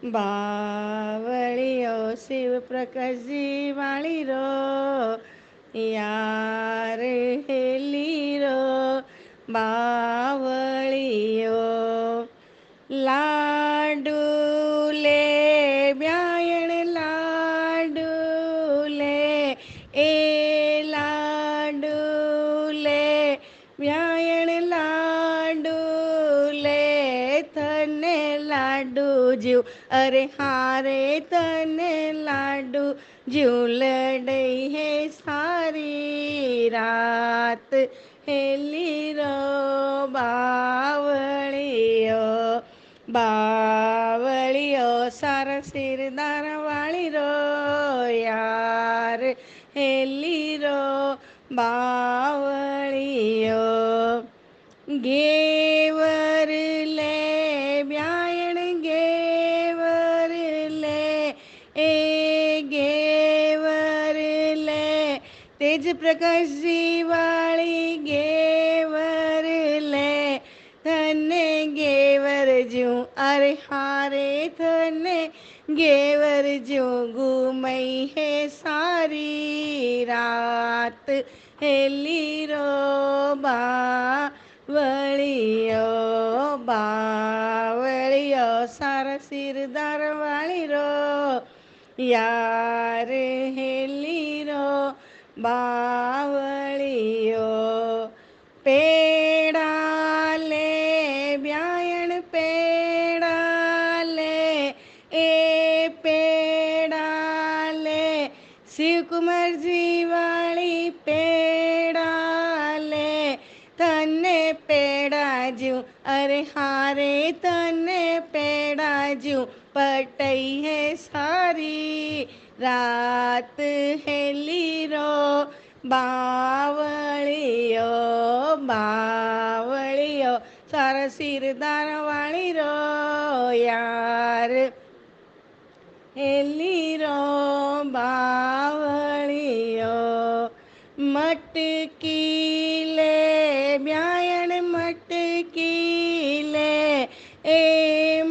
બાવળીઓ શિવ પ્રકાશજી વાળી રો યાર હેલી રો બાવળીઓ લાડુ લે બ્યાયણ લાડુ લે એ લાડુ લે બ્યાયણ લાડુ લે તને લાડુ જીવ અરે હારે તને લાડુ ઝૂલડઈ હે સારી રાત હેલી રો બાવળીઓ બાવળીઓ સારા સિરદાર વાળી રો યાર હેલી રો બાવળીઓ ગેવર લે બ્યાયણ ગેવર લે એ ગેવર લે તેજ પ્રકાશજી વાળી ગેવર લે તને ગેવર જું અરે હારે તને ગેવર જું ગુમઈ હે સારી રાત હેલી રો બાવળીઓ બાવળીઓ સારા સિરદાર વાળી રો યાર હેલી રો બાવળીઓ પેડા લે બ્યાયણ પેડા લે એ પેડા લે શિવકુમારજી વાળી પેડા લે તને પેડાજું અરે હારે તને પેડાજું પટઈ હે સારી રાત હેલી રો બાવળીઓ બાવળીઓ સારા સિરદાર વાળી રો યાર હેલી રો બાવળીઓ મટકી લે બ્યાયણ મટકી લે એ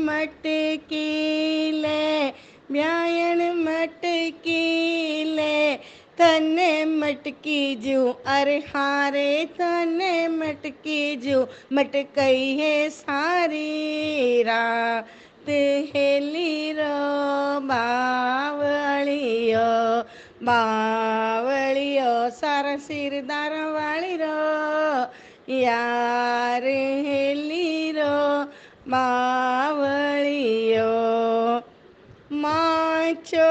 મટકી લે બ્યાયણ મટકી લે તને મટકી જું અરે હારે તને મટકી જું મટકઈ હે સારી રાત હેલી રો બાવળીઓ બાવળીઓ સારા સિરદાર વાળી રો યાર હેલી રો બાવળીઓ માચો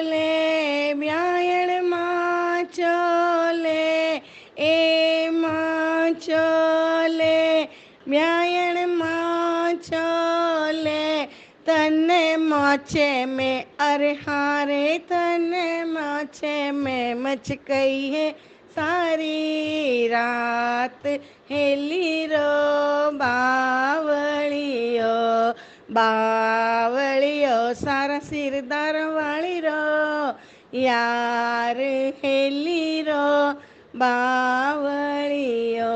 લે બ્યાયણ માચો લે એ માચો લે બ્યાયણ માચો લે તને મોચે મેં અરે હારે તને મોચે મેં મચકઈ હે સારી રાત હેલી રો બાવળીઓ બાવળીઓ સારા સિરદાર વાળી રો યાર હેલી રો બાવળીઓ